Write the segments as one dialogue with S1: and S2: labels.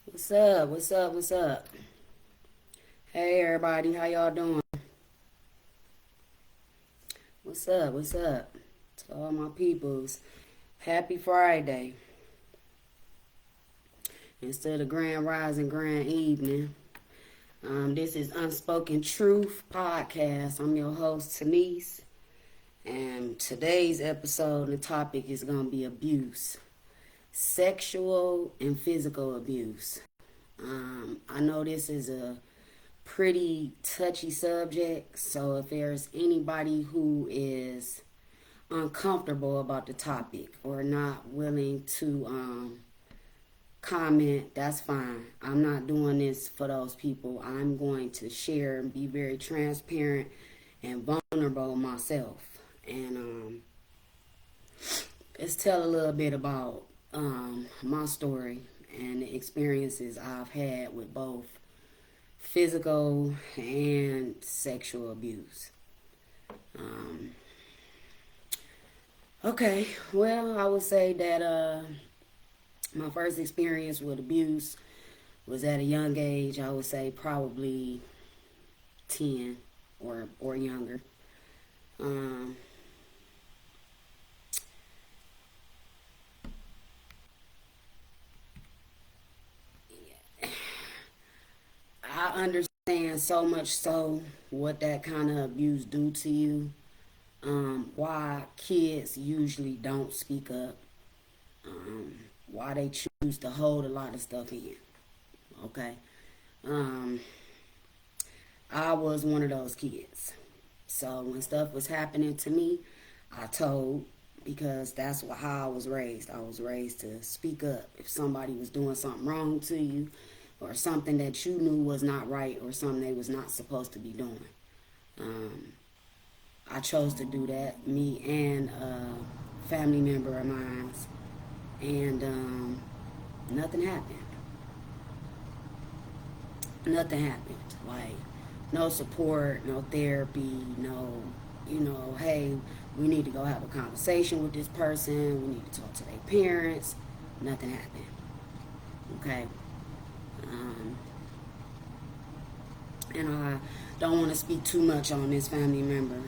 S1: What's up? What's up? What's up? Hey everybody, how y'all doing? What's up? What's up? To all my peoples, happy Friday. Instead of grand rising, grand evening. This is Unspoken Truth Podcast. I'm your host, Tanise. And today's episode, the topic is going to be abuse. Sexual and physical abuse. I know this is a pretty touchy subject, so if there's anybody who is uncomfortable about the topic or not willing to comment, that's fine. I'm not doing this for those people. I'm going to share and be very transparent and vulnerable myself. And let's tell a little bit about my story and the experiences I've had with both physical and sexual abuse. Um, okay, well, I would say that my first experience with abuse was at a young age. I would say probably 10 or younger. Um, I understand so much so what that kind of abuse do to you. Why kids usually don't speak up. Um, why they choose to hold a lot of stuff in. Okay. Um, I was one of those kids. So when stuff was happening to me, I told because that's how I was raised. I was raised to speak up if somebody was doing something wrong to you or something that you knew was not right or something they was not supposed to be doing. Um, I chose to do that, me and a family member of mine, and nothing happened. Nothing happened. Like, no support, no therapy, no, hey, we need to go have a conversation with this person. We need to talk to their parents. Nothing happened. Okay. Um, and I don't want to speak too much on this family member,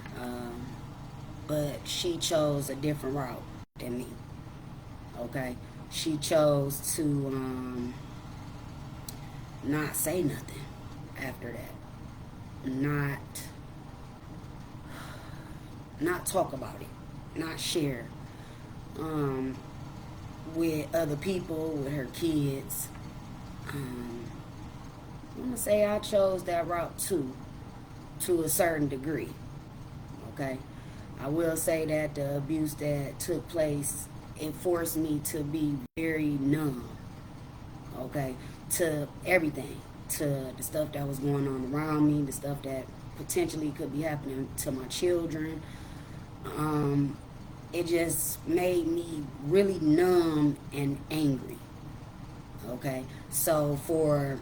S1: but she chose a different route than me. Okay. She chose to not say nothing after that. Not talk about it, not share um, with other people, with her kids. I'm gonna say I chose that route too, to a certain degree. Okay, I will say that the abuse that took place, it forced me to be very numb. Okay, to everything, to the stuff that was going on around me, the stuff that potentially could be happening to my children. Um, it just made me really numb and angry. Okay, so for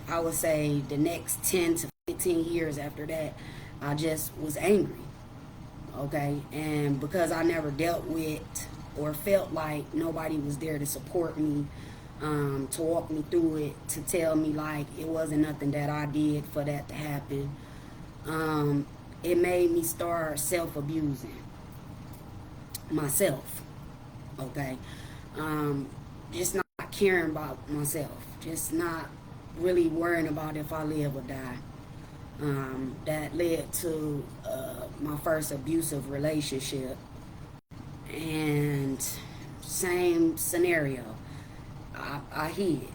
S1: I would say the next 10 to 15 years after that, I just was angry. Okay, and because I never dealt with or felt like nobody was there to support me, to walk me through it, to tell me like it wasn't nothing that I did for that to happen, um, it made me start self abusing myself. Okay, um, just not caring about myself, just not really worrying about if I live or die. That led to my first abusive relationship, and same scenario. I hid.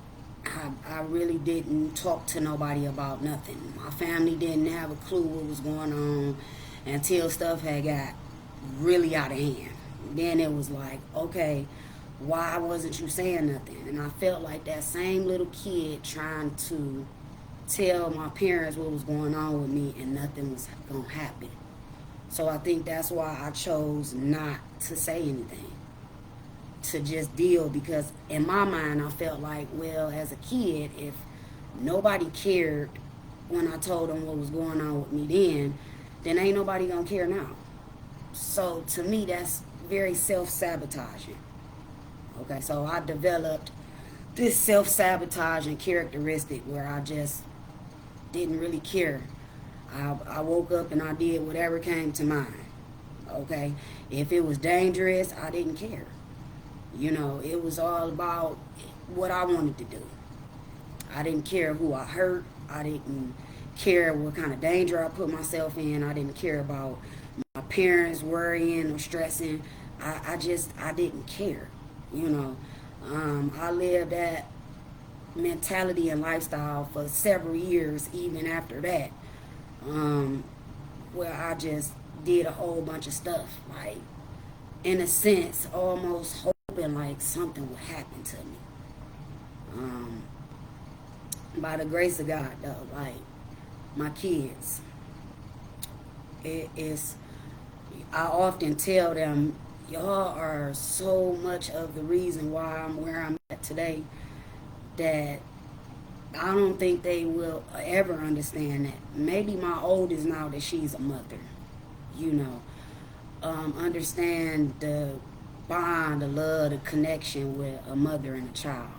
S1: I really didn't talk to nobody about nothing. My family didn't have a clue what was going on until stuff had got really out of hand. Then it was like, okay, why wasn't you saying nothing? And I felt like that same little kid trying to tell my parents what was going on with me and nothing was going to happen. So I think that's why I chose not to say anything, to just deal, because in my mind I felt like, well, as a kid, if nobody cared when I told them what was going on with me then ain't nobody gonna care now. So to me, that's very self-sabotaging. Okay, so I developed this self-sabotaging characteristic where I just didn't really care. I woke up and I did whatever came to mind. Okay, if it was dangerous, I didn't care. You know, it was all about what I wanted to do. I didn't care who I hurt. I didn't care what kind of danger I put myself in. I didn't care about my parents worrying or stressing. I didn't care. You know, I lived that mentality and lifestyle for several years, even after that, um, where I just did a whole bunch of stuff, like, in a sense, almost hoping like something would happen to me. Um, by the grace of God, though, like my kids, it is. I often tell them, y'all are so much of the reason why I'm where I'm at today that I don't think they will ever understand that. Maybe my oldest, now that she's a mother, you know, understand the bond, the love, the connection with a mother and a child.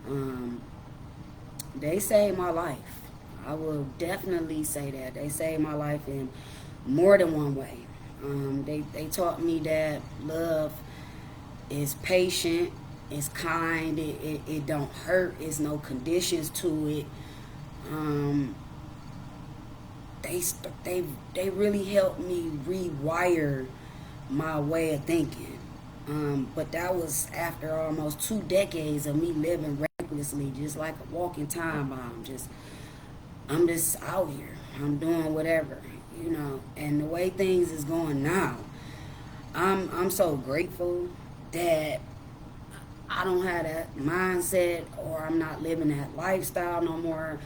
S1: Um, they saved my life. I will definitely say that. They saved my life in more than one way. They taught me that love is patient, it's kind, it don't hurt, it's no conditions to it. Um, they they they really helped me rewire my way of thinking. But that was after almost 2 decades of me living recklessly, just like a walking time bomb. I'm just out here. I'm doing whatever, you know. And the way things is going now, I'm so grateful that I don't have that mindset, or I'm not living that lifestyle no more,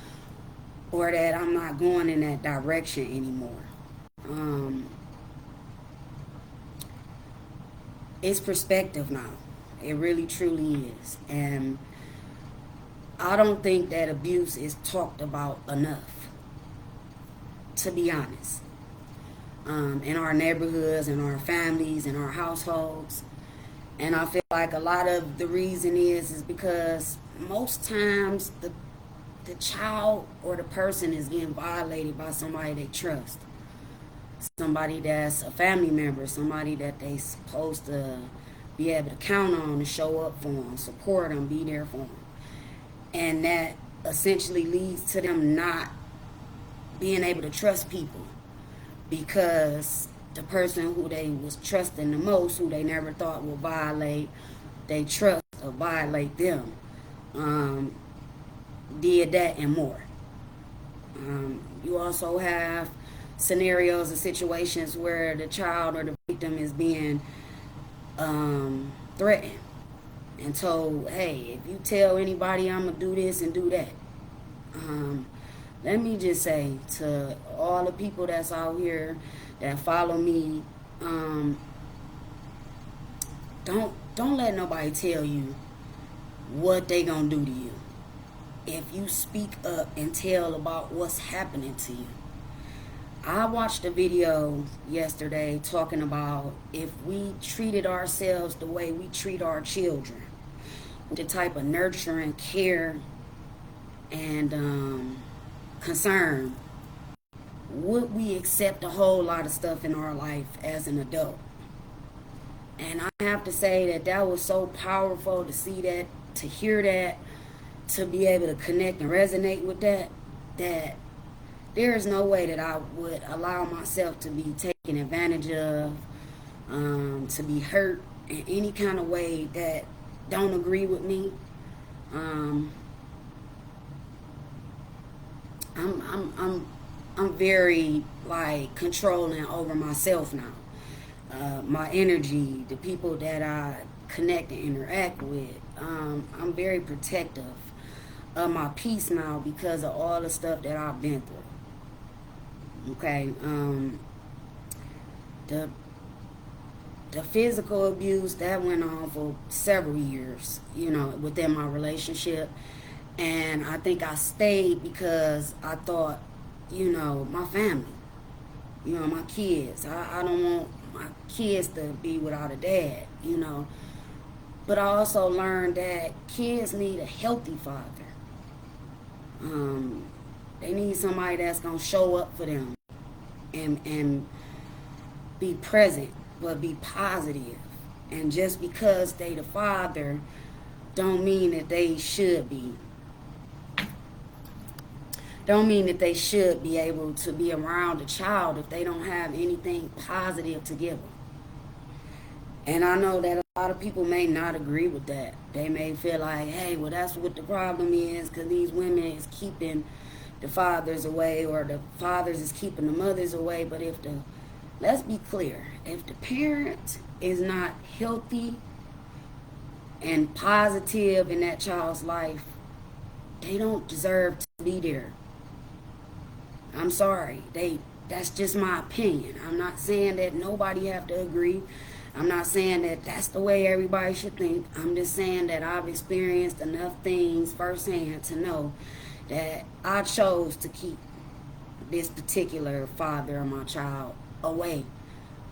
S1: or that I'm not going in that direction anymore. Um, it's perspective now. It really truly is. And I don't think that abuse is talked about enough, to be honest. In our neighborhoods, in our families, in our households. And I feel like a lot of the reason is because most times the child or the person is getting violated by somebody they trust. Somebody that's a family member, somebody that they supposed to be able to count on to show up for them, support them, be there for them. And that essentially leads to them not being able to trust people, because the person who they was trusting the most, who they never thought would violate they trust or violate them, um, did that and more. You also have scenarios and situations where the child or the victim is being threatened and told, hey, if you tell anybody, I'm going to do this and do that. Um, Let me just say to all the people that's out here that follow me, don't let nobody tell you what they gonna do to you. If you speak up and tell about what's happening to you. I watched a video yesterday talking about if we treated ourselves the way we treat our children, the type of nurturing, care, and concern, would we accept a whole lot of stuff in our life as an adult? And I have to say that that was so powerful to see that, to hear that, to be able to connect and resonate with that, that there is no way that I would allow myself to be taken advantage of, to be hurt in any kind of way that don't agree with me. Um, I'm very like controlling over myself now. My energy, the people that I connect and interact with. I'm very protective of my peace now because of all the stuff that I've been through. Okay, the the physical abuse that went on for several years, you know, within my relationship. And I think I stayed because I thought, you know, my family, you know, my kids. I don't want my kids to be without a dad, you know. But I also learned that kids need a healthy father. They need somebody that's gonna show up for them and be present, but be positive. And just because they the father, don't mean that they should be. Don't mean that they should be able to be around a child if they don't have anything positive to give them. And I know that a lot of people may not agree with that. They may feel like, hey, well, that's what the problem is, because these women is keeping the fathers away, or the fathers is keeping the mothers away. But let's be clear, if the parent is not healthy and positive in that child's life, they don't deserve to be there. I'm sorry. That's just my opinion. I'm not saying that nobody have to agree. I'm not saying that that's the way everybody should think. I'm just saying that I've experienced enough things firsthand to know that I chose to keep this particular father of my child away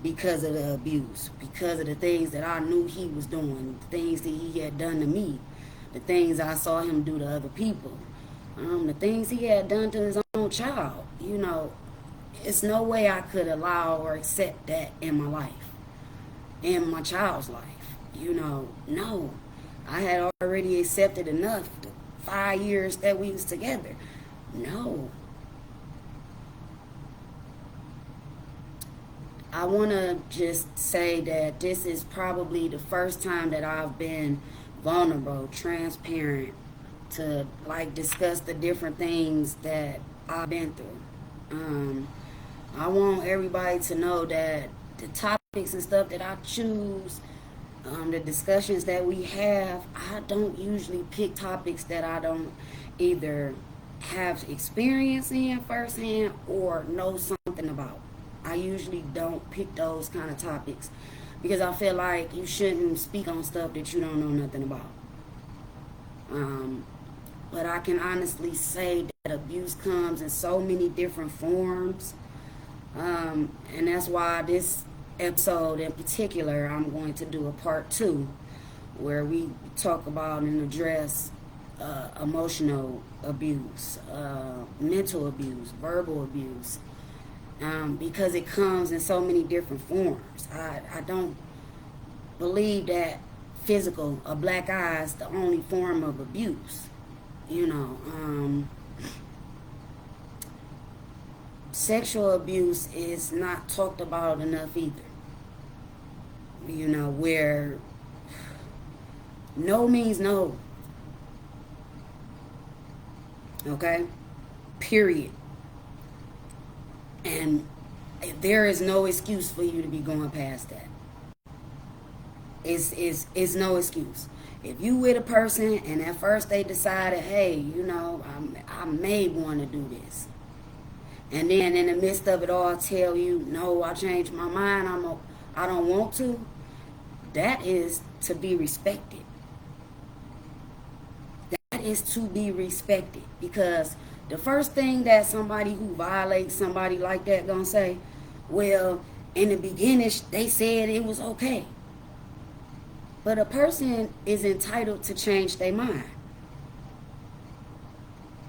S1: because of the abuse, because of the things that I knew he was doing, the things that he had done to me, the things I saw him do to other people, the things he had done to his own child. You know, it's no way I could allow or accept that in my life, in my child's life. You know, no. I had already accepted enough the 5 years that we was together. No. I want to just say that this is probably the first time that I've been vulnerable, transparent, to like discuss the different things that I've been through. I want everybody to know that the topics and stuff that I choose, the discussions that we have, I don't usually pick topics that I don't either have experience in firsthand or know something about. I usually don't pick those kind of topics because I feel like you shouldn't speak on stuff that you don't know nothing about. But I can honestly say that abuse comes in so many different forms. And that's why this episode in particular, I'm going to do a part 2 where we talk about and address emotional abuse, mental abuse, verbal abuse, because it comes in so many different forms. I don't believe that physical, a black eye is the only form of abuse. You know, sexual abuse is not talked about enough either. You know, where no means no. Okay? Period. And there is no excuse for you to be going past that. It's no excuse. If you with a person and at first they decided, hey, you know, I may want to do this, and then in the midst of it all tell you, no, I changed my mind, I don't want to, that is to be respected. That is to be respected, because the first thing that somebody who violates somebody like that gonna say, well, in the beginning they said it was okay. But a person is entitled to change their mind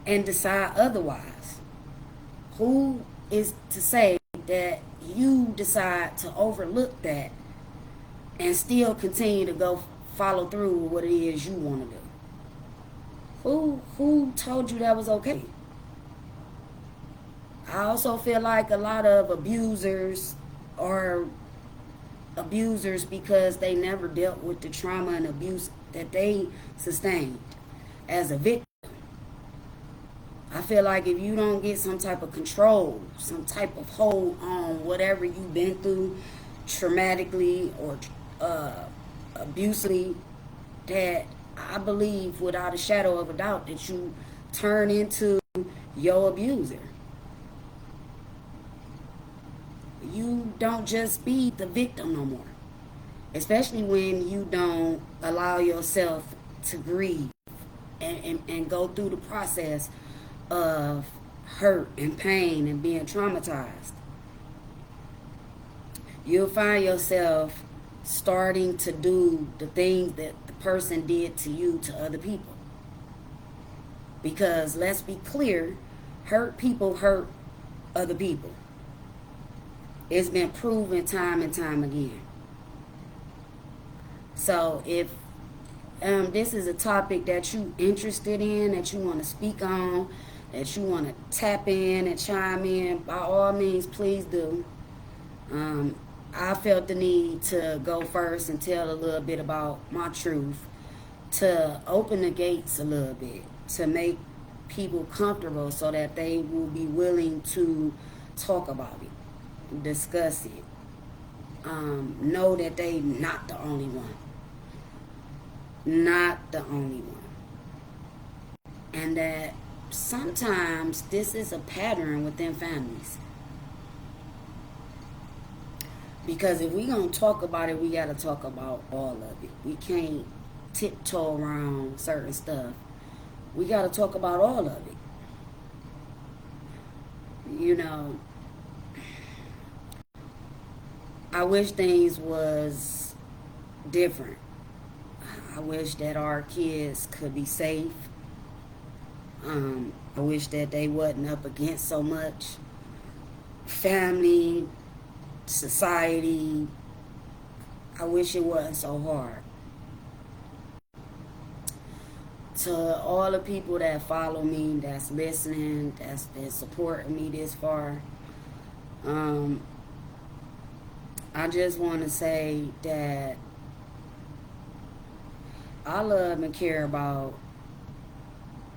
S1: and decide otherwise. Who is to say that you decide to overlook that and still continue to go follow through with what it is you want to do? Who told you that was okay? I also feel like a lot of abusers are abusers because they never dealt with the trauma and abuse that they sustained as a victim. I feel like if you don't get some type of control, some type of hold on whatever you've been through traumatically or abusively, that I believe without a shadow of a doubt that you turn into your abuser. You don't just be the victim no more. Especially when you don't allow yourself to grieve and go through the process of hurt and pain and being traumatized. You'll find yourself starting to do the things that the person did to you to other people. Because let's be clear, hurt people hurt other people. It's been proven time and time again. So if this is a topic that you interested in, that you want to speak on, that you want to tap in and chime in, by all means, please do. I felt the need to go first and tell a little bit about my truth, to open the gates a little bit, to make people comfortable so that they will be willing to talk about it, discuss it, know that they not the only one. Not the only one. And that sometimes this is a pattern within families. Because if we're going to talk about it, we got to talk about all of it. We can't tiptoe around certain stuff. We got to talk about all of it. You know, I wish things was different. I wish that our kids could be safe. I wish that they wasn't up against so much. Family, society. I wish it wasn't so hard. To all the people that follow me, that's listening, that's been supporting me this far, I just want to say that I love and care about,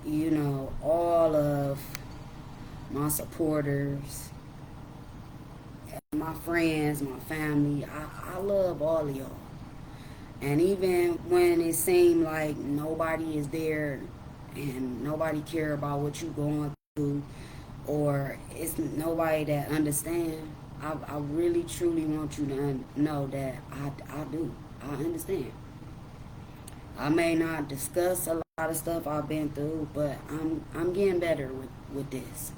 S1: you know, all of my supporters, my friends, my family. I love all of y'all. And even when it seemed like nobody is there and nobody care about what you going through, or it's nobody that understand, I really truly want you to know that I do. I understand. I may not discuss a lot of stuff I've been through, but I'm getting better with this.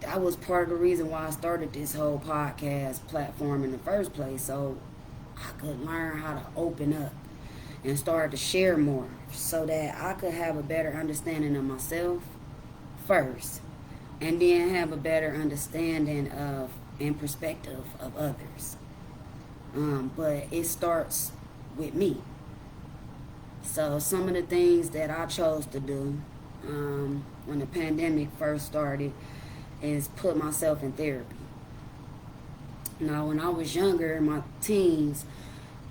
S1: That was part of the reason why I started this whole podcast platform in the first place, so I could learn how to open up and start to share more, so that I could have a better understanding of myself first, and then have a better understanding of and perspective of others. But it starts with me. So some of the things that I chose to do when the pandemic first started is put myself in therapy. Now, when I was younger, in my teens,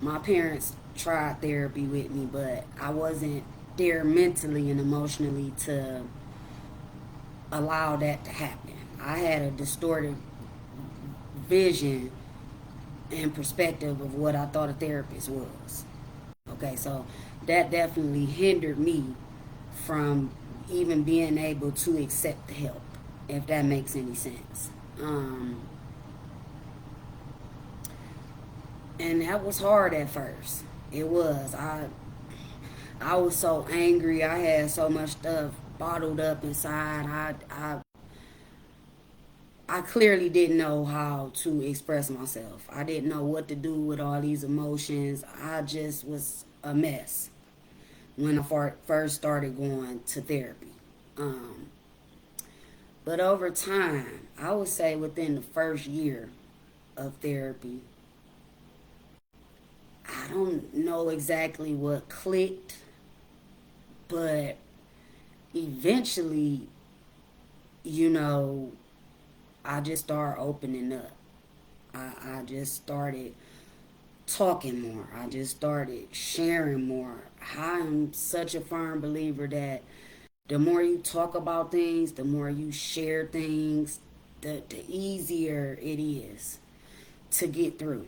S1: my parents tried therapy with me, but I wasn't there mentally and emotionally to allow that to happen. I had a distorted vision and perspective of what I thought a therapist was. Okay, so that definitely hindered me from even being able to accept the help, if that makes any sense. And that was hard at first. It was. I was so angry. I had so much stuff bottled up inside. I clearly didn't know how to express myself. I didn't know what to do with all these emotions. I just was a mess when I first started going to therapy. But over time, I would say within the first year of therapy, I don't know exactly what clicked, but eventually, you know, I just started opening up. I just started talking more. I just started sharing more. I'm such a firm believer that the more you talk about things, the more you share things, the easier it is to get through.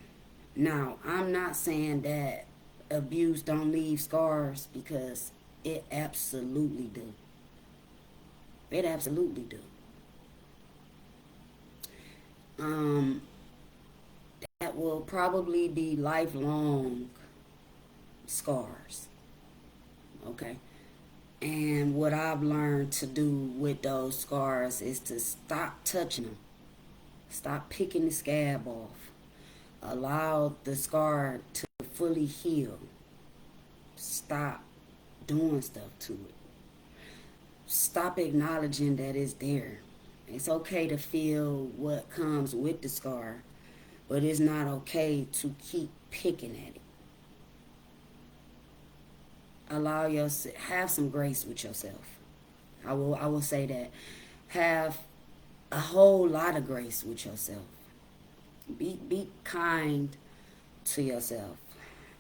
S1: Now, I'm not saying that abuse don't leave scars, because it absolutely do. It absolutely do. That will probably be lifelong scars. Okay? And what I've learned to do with those scars is to stop touching them. Stop picking the scab off. Allow the scar to fully heal. Stop doing stuff to it. Stop acknowledging that it's there. It's okay to feel what comes with the scar, but it's not okay to keep picking at it. Allow yourself, have some grace with yourself. I will say that. Have a whole lot of grace with yourself. Be kind to yourself.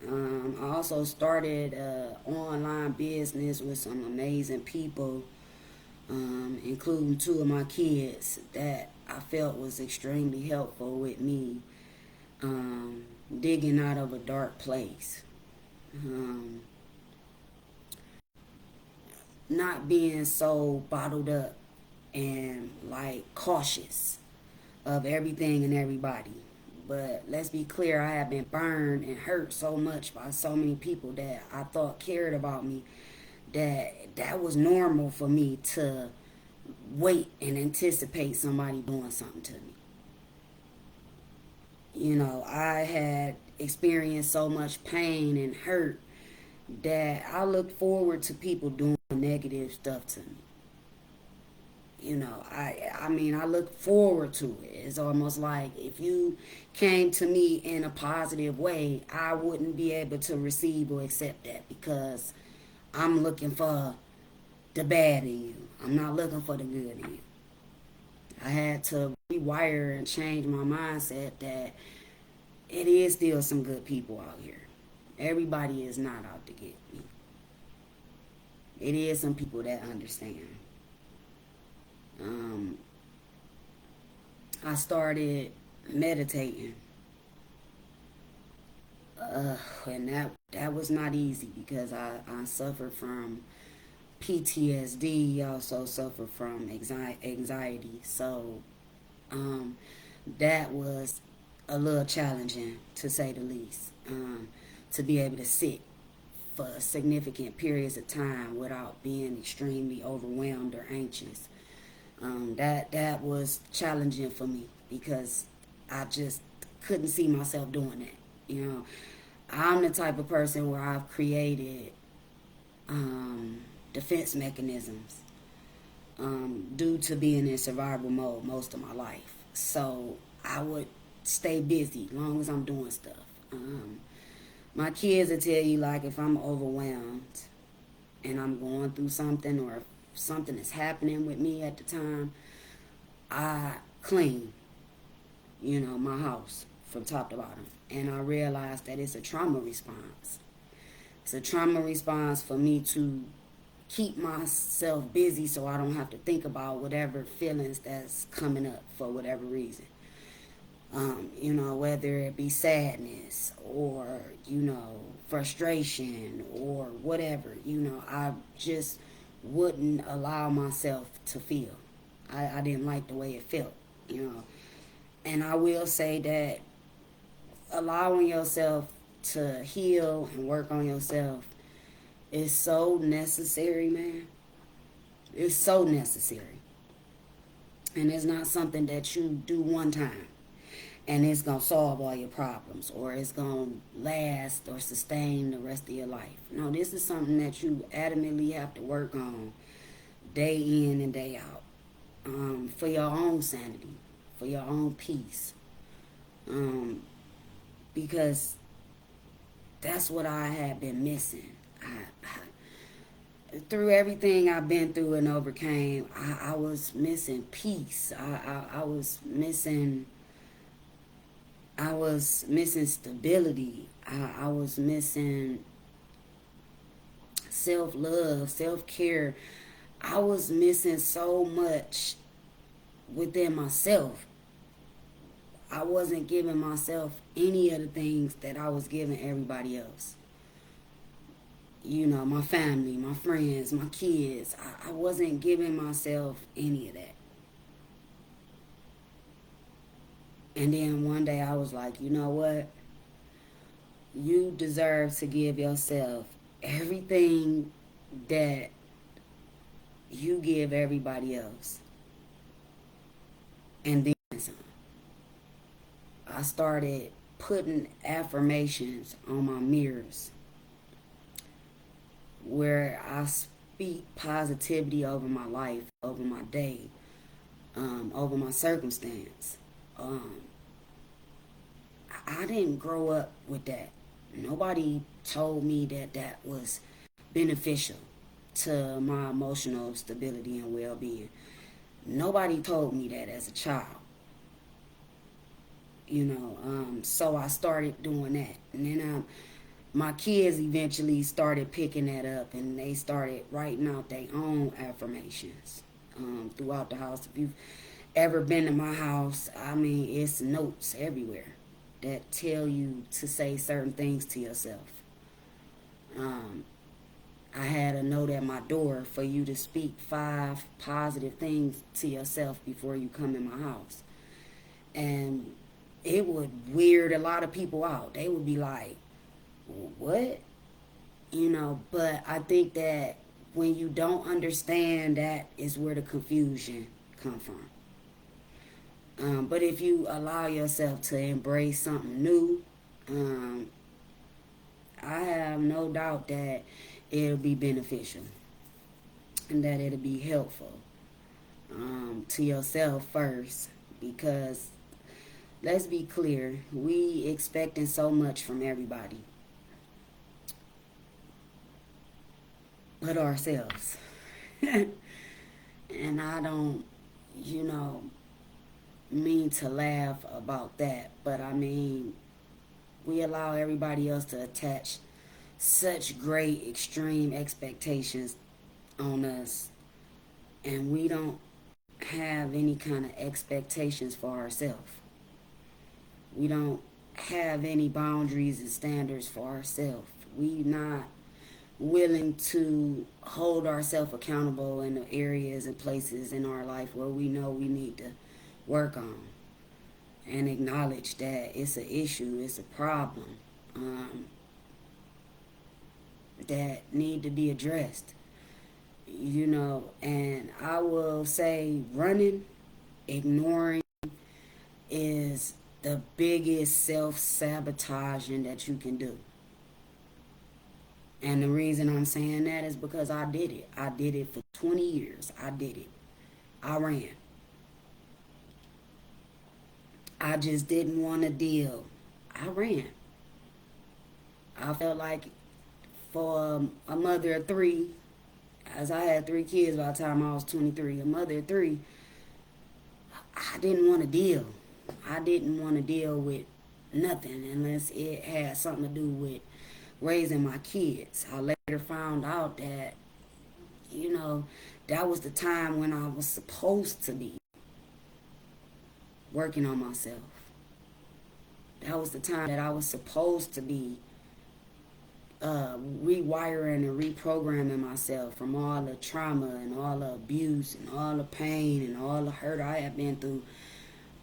S1: I also started an online business with some amazing people, including two of my kids that I felt was extremely helpful with me digging out of a dark place. Um, Not being so bottled up and like cautious of everything and everybody. But let's be clear, I have been burned and hurt so much by so many people that I thought cared about me that was normal for me to wait and anticipate somebody doing something to me. I had experienced so much pain and hurt that I looked forward to people doing negative stuff to me. I look forward to it. It's almost like if you came to me in a positive way, I wouldn't be able to receive or accept that because I'm looking for the bad in you. I'm not looking for the good in you. I had to rewire and change my mindset that it is still some good people out here. Everybody is not out to get me. It is some people that understand. Um, I started meditating, and that was not easy because I suffered from PTSD. Also suffered from anxiety. So um, that was a little challenging to say the least. To be able to sit for significant periods of time without being extremely overwhelmed or anxious. That was challenging for me because I just couldn't see myself doing that. I'm the type of person where I've created defense mechanisms due to being in survival mode most of my life. So I would stay busy as long as I'm doing stuff. My kids will tell you, like, if I'm overwhelmed and I'm going through something or if something is happening with me at the time, I clean, my house from top to bottom. And I realize that it's a trauma response. It's a trauma response for me to keep myself busy so I don't have to think about whatever feelings that's coming up for whatever reason. Whether it be sadness or, frustration or whatever, I just wouldn't allow myself to feel. I didn't like the way it felt, you know. And I will say that allowing yourself to heal and work on yourself is so necessary, man. It's so necessary. And it's not something that you do one time and it's going to solve all your problems or it's going to last or sustain the rest of your life. No, this is something that you adamantly have to work on day in and day out, for your own sanity, for your own peace, because that's what I had been missing. Through everything I've been through and overcame, I was missing peace. I was missing stability. I was missing self-love, self-care. I was missing so much within myself. I wasn't giving myself any of the things that I was giving everybody else. My family, my friends, my kids. I wasn't giving myself any of that. And then one day I was like, you know what? You deserve to give yourself everything that you give everybody else. And then some. I started putting affirmations on my mirrors. where I speak positivity over my life, over my day, over my circumstance. Um, I didn't grow up with that. Nobody told me that that was beneficial to my emotional stability and well-being. Nobody told me that as a child, so I started doing that. And then my kids eventually started picking that up, and they started writing out their own affirmations throughout the house. If you've ever been to my house, I mean, it's notes everywhere that tell you to say certain things to yourself. Um, I had a note at my door for you to speak 5 positive things to yourself before you come in my house. And it would weird a lot of people out. They would be like, what? But I think that when you don't understand, that is where the confusion come from. But if you allow yourself to embrace something new, um, I have no doubt that it'll be beneficial and that it'll be helpful to yourself first. Because let's be clear, we expecting so much from everybody but ourselves. And I don't, you know, mean to laugh about that, but I mean, we allow everybody else to attach such great extreme expectations on us, and we don't have any kind of expectations for ourselves. We don't have any boundaries and standards for ourselves. We not willing to hold ourselves accountable in the areas and places in our life where we know we need to work on, and acknowledge that it's an issue, it's a problem that need to be addressed. And I will say running, ignoring is the biggest self-sabotaging that you can do. And the reason I'm saying that is because I did it. I did it for 20 years. I did it. I ran. I just didn't want to deal. I ran. I felt like for a mother of 3, as I had 3 kids by the time I was 23, a mother of 3, I didn't want to deal. I didn't want to deal with nothing unless it had something to do with raising my kids. I later found out that, that was the time when I was supposed to be working on myself. That was the time that I was supposed to be rewiring and reprogramming myself from all the trauma and all the abuse and all the pain and all the hurt I had been through.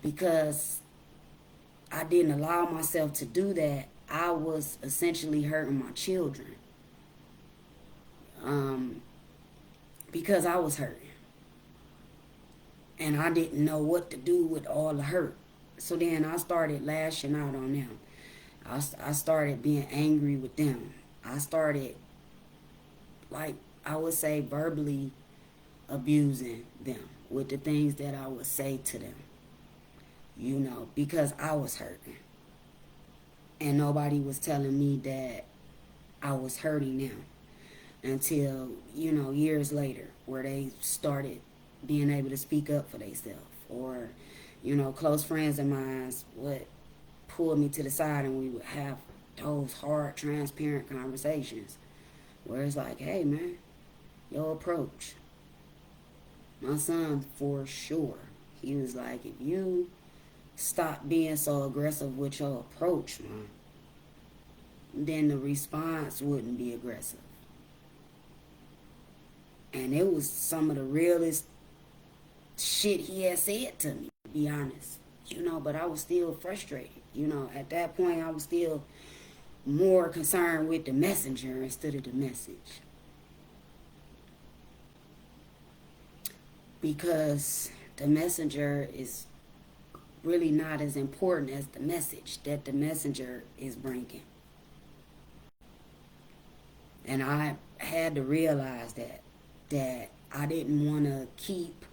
S1: Because I didn't allow myself to do that, I was essentially hurting my children. Because I was hurting. And I didn't know what to do with all the hurt. So then I started lashing out on them. I started being angry with them. I started, like I would say, verbally abusing them with the things that I would say to them. Because I was hurting. And nobody was telling me that I was hurting them until, years later, where they started being able to speak up for themselves. Or, close friends of mine would pull me to the side and we would have those hard, transparent conversations where it's like, hey, man, your approach. My son, for sure, he was like, if you stop being so aggressive with your approach, man, then the response wouldn't be aggressive. And it was some of the realest shit he had said to me, to be honest. But I was still frustrated. At that point, I was still more concerned with the messenger instead of the message. Because the messenger is really not as important as the message that the messenger is bringing. And I had to realize that I didn't want to keep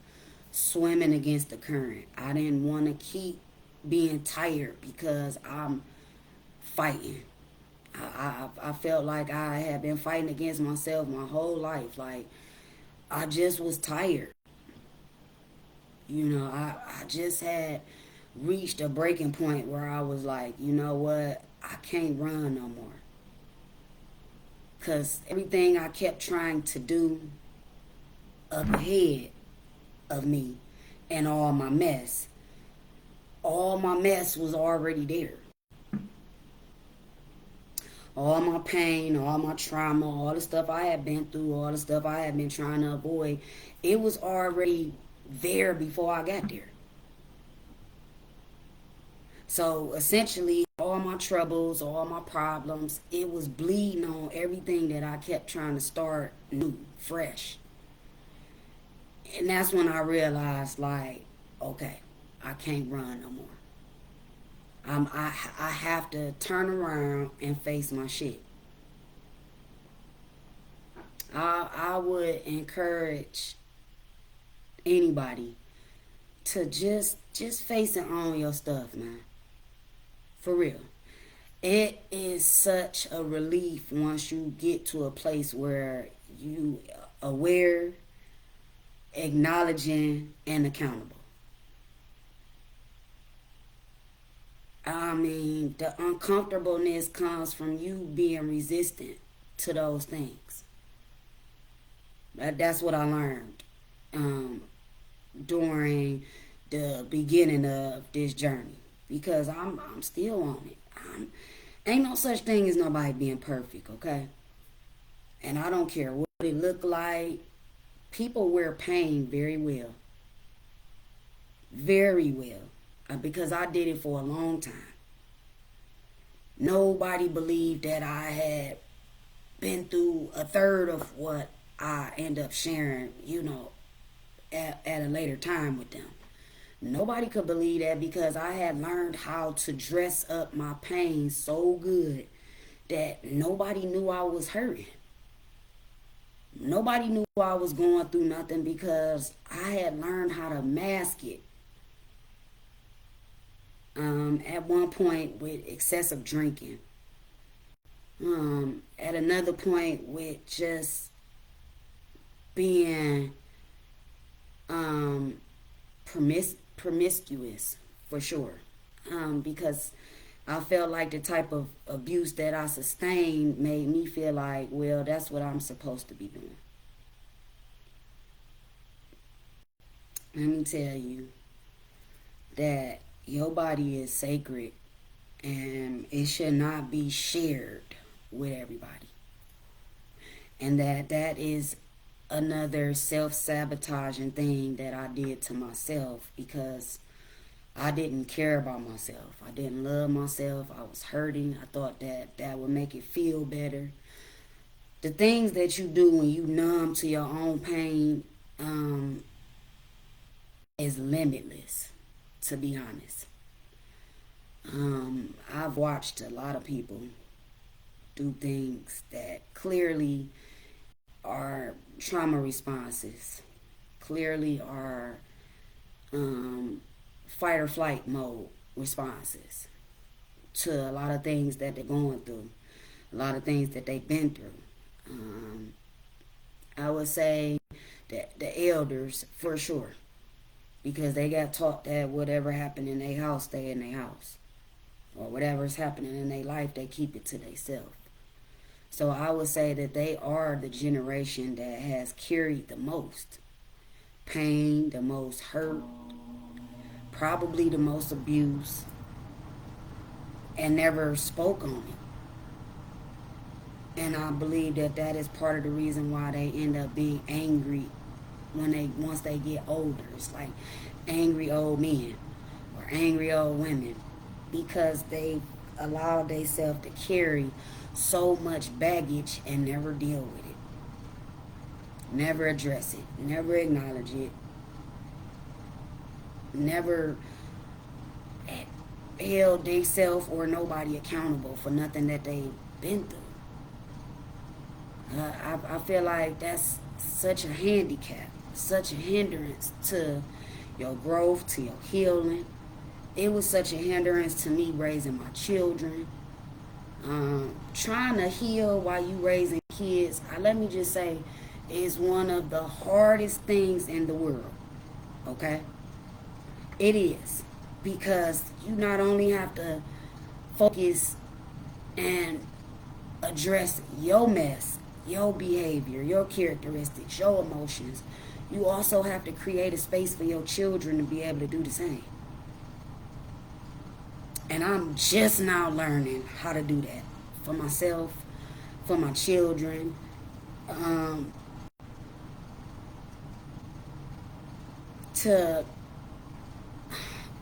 S1: swimming against the current. I didn't want to keep being tired because I'm fighting. I felt like I had been fighting against myself my whole life. Like, I just was tired. I just had reached a breaking point where I was like, you know what? I can't run no more. Because everything I kept trying to do up ahead of me and all my mess was already there. All my pain, all my trauma, all the stuff I had been through, all the stuff I had been trying to avoid, it was already there before I got there. So essentially, all my troubles, all my problems, it was bleeding on everything that I kept trying to start new, fresh. And that's when I realized, like, okay, I can't run no more. I have to turn around and face my shit. I would encourage anybody to just face and own your stuff, man. For real. It is such a relief once you get to a place where you aware, acknowledging, and accountable. I mean, the uncomfortableness comes from you being resistant to those things. That's what I learned during the beginning of this journey, because I'm still on it. Ain't no such thing as nobody being perfect, okay? And I don't care what it look like. People wear pain very well, very well, because I did it for a long time. Nobody believed that I had been through a third of what I end up sharing, at a later time with them. Nobody could believe that because I had learned how to dress up my pain so good that nobody knew I was hurting. Nobody knew I was going through nothing because I had learned how to mask it. At one point with excessive drinking. At another point with just being promiscuous, for sure. Because I felt like the type of abuse that I sustained made me feel like, well, that's what I'm supposed to be doing. Let me tell you that your body is sacred and it should not be shared with everybody. And that is another self-sabotaging thing that I did to myself because I didn't care about myself. I didn't love myself. I was hurting. I thought that would make it feel better. The things that you do when you numb to your own pain is limitless, to be honest. I've watched a lot of people do things that clearly are trauma responses, clearly are fight or flight mode responses to a lot of things that they're going through, a lot of things that they've been through. I would say that the elders, for sure, because they got taught that whatever happened in their house, stay in their house. Or whatever's happening in their life, they keep it to themselves. So I would say that they are the generation that has carried the most pain, the most hurt, probably the most abuse, and never spoke on it. And I believe that is part of the reason why they end up being angry once they get older. It's like angry old men or angry old women because they allow themselves to carry so much baggage and never deal with it, never address it, never acknowledge it, never held themselves or nobody accountable for nothing that they've been through. I feel like that's such a handicap, such a hindrance to your growth, to your healing. It was such a hindrance to me raising my children. Trying to heal while you raising kids, let me just say, is one of the hardest things in the world. Okay? It is. Because you not only have to focus and address your mess, your behavior, your characteristics, your emotions, you also have to create a space for your children to be able to do the same. And I'm just now learning how to do that for myself, for my children. To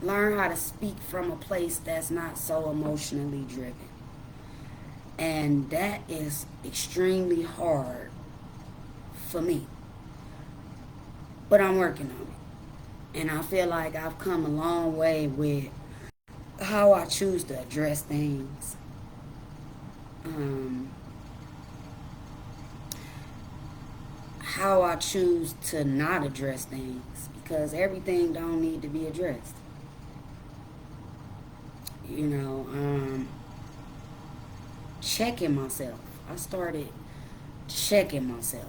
S1: learn how to speak from a place that's not so emotionally driven. And that is extremely hard for me. But I'm working on it. And I feel like I've come a long way with how I choose to address things. How I choose to not address things, because everything don't need to be addressed. You know, checking myself. I started checking myself.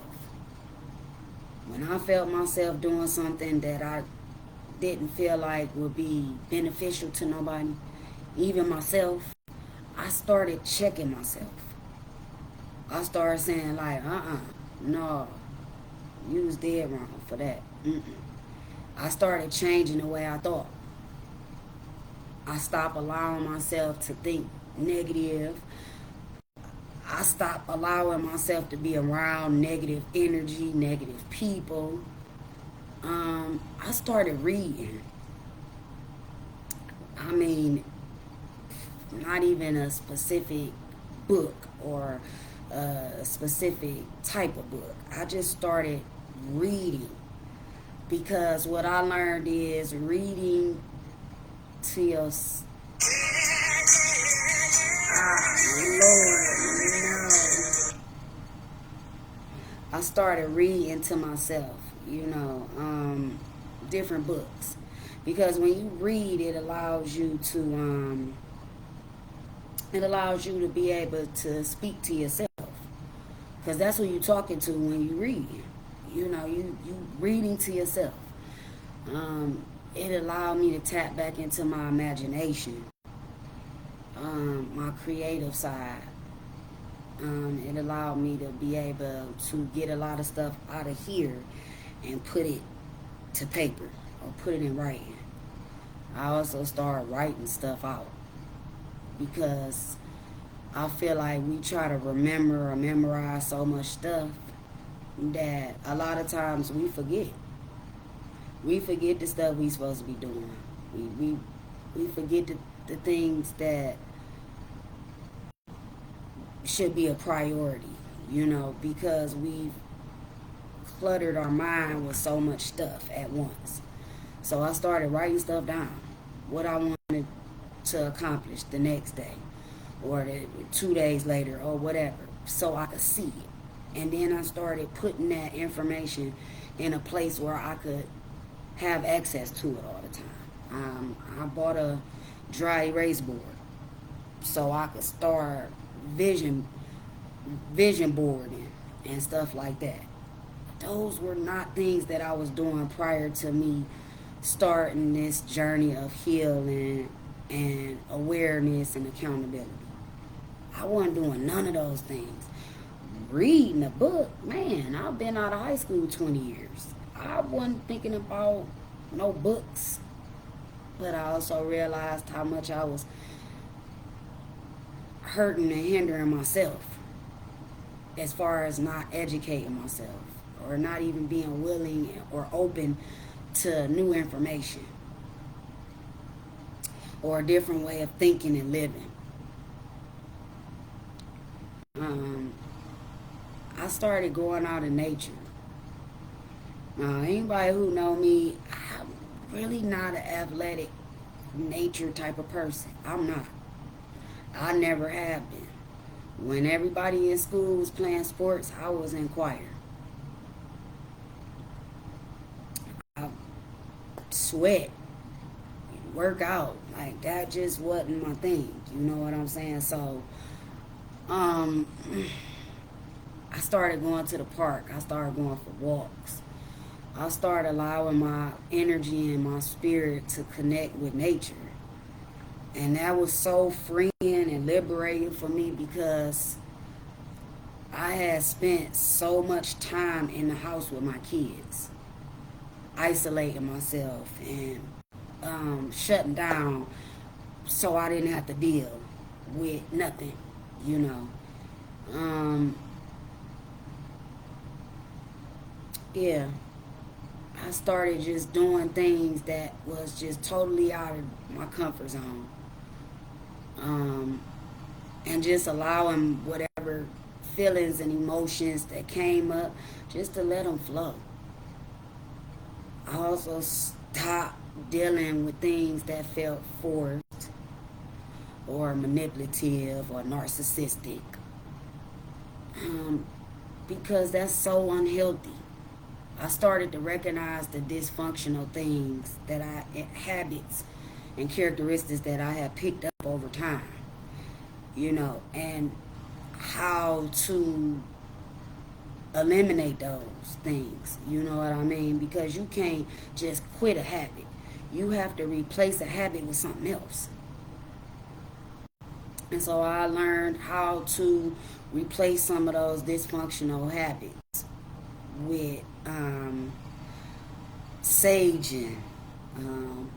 S1: When I felt myself doing something that I didn't feel like would be beneficial to nobody, even myself, I started checking myself. I started saying like, no, you was dead wrong for that. I started changing the way I thought. I stopped allowing myself to think negative. I stopped allowing myself to be around negative energy, negative people. I started reading. I mean, not even a specific book or a specific type of book. I just started reading, because what I learned is reading to your Lord, no. I started reading to myself, different books, because when you read, it allows you to be able to speak to yourself, because that's who you're talking to when you read. You reading to yourself. It allowed me to tap back into my imagination, my creative side. It allowed me to be able to get a lot of stuff out of here and put it to paper or put it in writing. I also started writing stuff out, because I feel like we try to remember or memorize so much stuff that a lot of times we forget. We forget the stuff we supposed to be doing. We forget the things that should be a priority, because we've cluttered our mind with so much stuff at once. So I started writing stuff down, what I wanted to accomplish the next day or 2 days later or whatever, so I could see it. And then I started putting that information in a place where I could have access to it all the time. I bought a dry erase board so I could start vision boarding and stuff like that. Those were not things that I was doing prior to me starting this journey of healing and awareness and accountability. I wasn't doing none of those things. Reading a book, man, I've been out of high school 20 years. I wasn't thinking about no books. But I also realized how much I was hurting and hindering myself, as far as not educating myself or not even being willing or open to new information or a different way of thinking and living. I started going out in nature. Now, anybody who know me, I'm really not an athletic nature type of person. I'm not. I never have been. When everybody in school was playing sports, I was in choir. I sweat, work out. Like that just wasn't my thing. You know what I'm saying? So, um, I started going to the park. I started going for walks. I started allowing my energy and my spirit to connect with nature. And that was so freeing and liberating for me because I had spent so much time in the house with my kids, isolating myself and shutting down so I didn't have to deal with nothing, you know. Um, yeah, I started just doing things that was just totally out of my comfort zone. Um, and just allowing whatever feelings and emotions that came up just to let them flow. I also stopped dealing with things that felt forced or manipulative or narcissistic, um, because that's so unhealthy. I started to recognize the dysfunctional things that habits and characteristics that I had picked up over time, and how to eliminate those things. You know what I mean? Because you can't just quit a habit. You have to replace a habit with something else. And so I learned how to replace some of those dysfunctional habits with saging, um,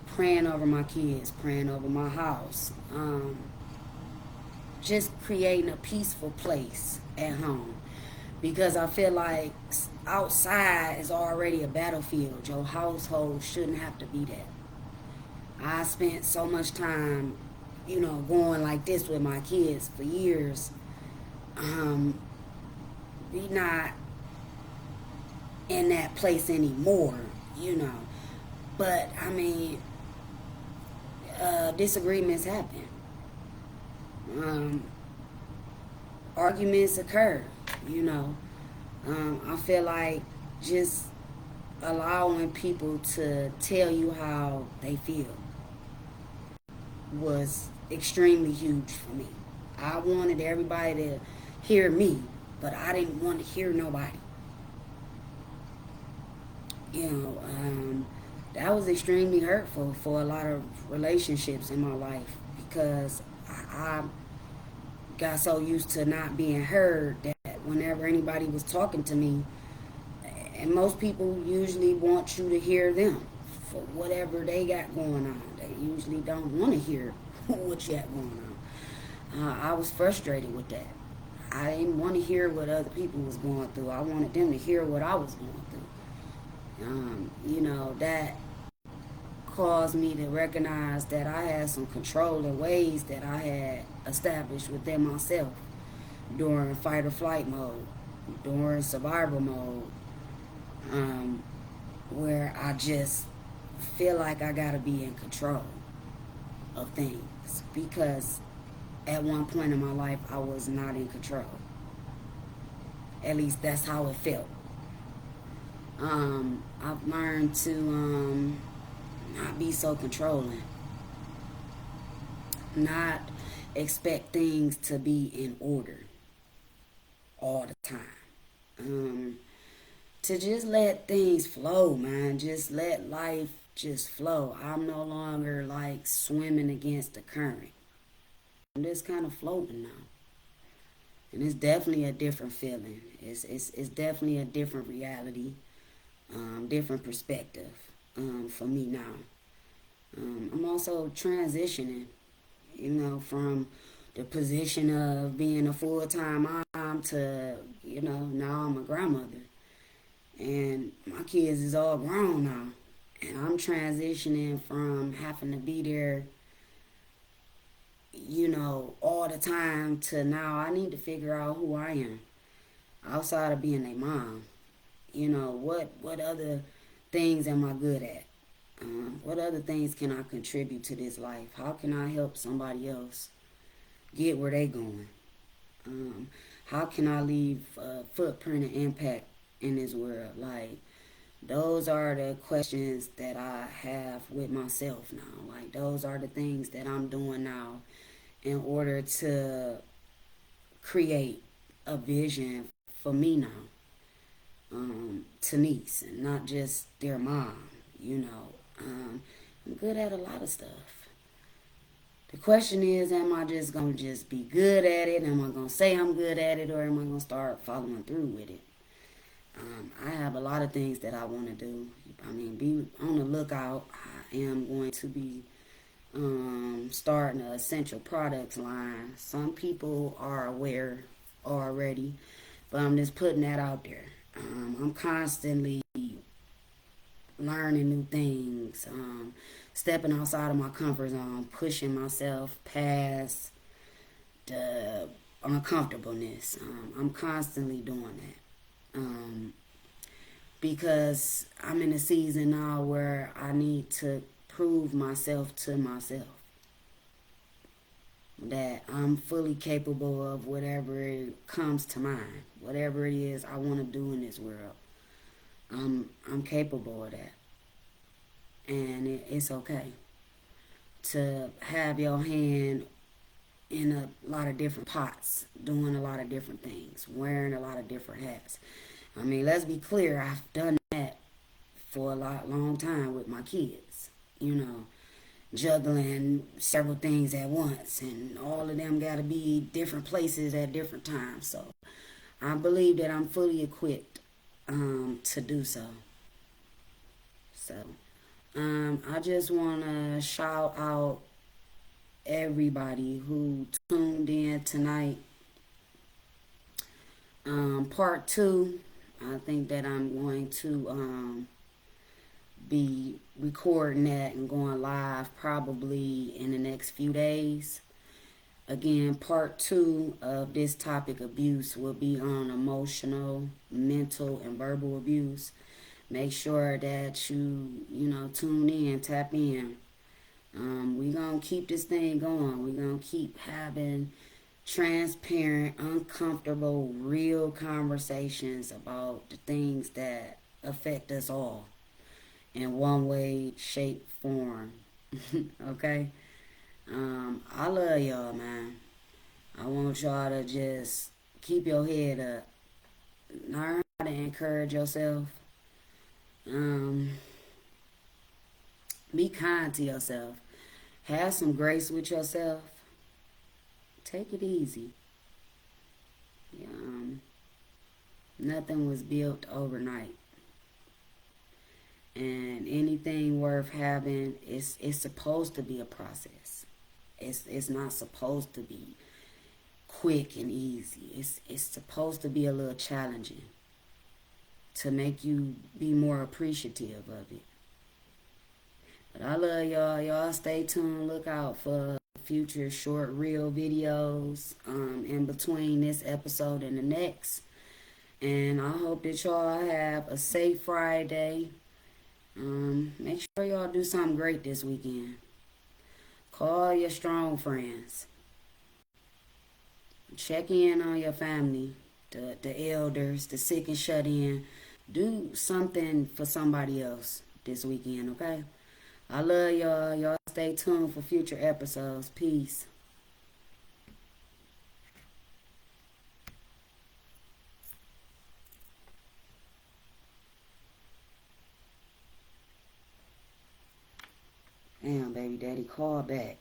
S1: praying over my kids, praying over my house, just creating a peaceful place at home. Because I feel like outside is already a battlefield. Your household shouldn't have to be that. I spent so much time, going like this with my kids for years. Um, we not in that place anymore, you know. But I mean, disagreements happen. Um, Arguments occur, you know. I feel like just allowing people to tell you how they feel was extremely huge for me. I wanted everybody to hear me, but I didn't want to hear nobody. You know, that was extremely hurtful for a lot of relationships in my life because I got so used to not being heard that whenever anybody was talking to me, and most people usually want you to hear them for whatever they got going on. They usually don't want to hear what you got going on. I was frustrated with that. I didn't want to hear what other people was going through. I wanted them to hear what I was going through. That caused me to recognize that I had some controlling ways that I had established within myself during fight or flight mode, during survival mode, um, where I just feel like I gotta be in control of things because at one point in my life I was not in control. At least that's how it felt. I've learned to not be so controlling, not expect things to be in order all the time. Um, to just let things flow, man. Just let life just flow. I'm no longer like swimming against the current. I'm just kind of floating now. And it's definitely a different feeling. It's definitely a different reality, different perspective for me now. I'm also transitioning, from the position of being a full time mom to, now I'm a grandmother. And my kids is all grown now. And I'm transitioning from having to be there, all the time to now I need to figure out who I am outside of being a mom. What other things am I good at? What other things can I contribute to this life? How can I help somebody else get where they going? How can I leave a footprint and impact in this world? Like, those are the questions that I have with myself now. Like, those are the things that I'm doing now in order to create a vision for me now, to niece, and not just their mom. You know, I'm good at a lot of stuff. The question is, am I just gonna just be good at it? Am I gonna say I'm good at it, or am I gonna start following through with it? I have a lot of things that I want to do. I mean, be on the lookout. I am going to be starting an essential products line. Some people are aware already, but I'm just putting that out there. I'm constantly learning new things, stepping outside of my comfort zone, pushing myself past the uncomfortableness. I'm constantly doing that. Because I'm in a season now where I need to prove myself to myself that I'm fully capable of whatever it comes to mind, whatever it is I want to do in this world. I'm capable of that, and it's okay to have your hand in a lot of different pots, doing a lot of different things, wearing a lot of different hats. I mean, let's be clear. I've done that for a long time with my kids. You know, juggling several things at once, and all of them got to be different places at different times. So I believe that I'm fully equipped to do so. So I just want to shout out everybody who tuned in tonight. Part two, I think that I'm going to be recording that and going live probably in the next few days. Again, part two of this topic, abuse, will be on emotional, mental, and verbal abuse. Make sure that you tune in, tap in. We're going to keep this thing going. We're going to keep having transparent, uncomfortable, real conversations about the things that affect us all in one way, shape, form. Okay? I love y'all, man. I want y'all to just keep your head up. Learn how to encourage yourself. Um, be kind to yourself. Have some grace with yourself. Take it easy. Yeah, nothing was built overnight. And anything worth having is it's supposed to be a process. It's not supposed to be quick and easy. It's supposed to be a little challenging to make you be more appreciative of it. But I love y'all. Y'all stay tuned. Look out for future short reel videos in between this episode and the next. And I hope that y'all have a safe Friday. Make sure y'all do something great this weekend. Call your strong friends. Check in on your family, the elders, the sick and shut in. Do something for somebody else this weekend, okay? I love y'all. Y'all stay tuned for future episodes. Peace. Damn, baby daddy, call back.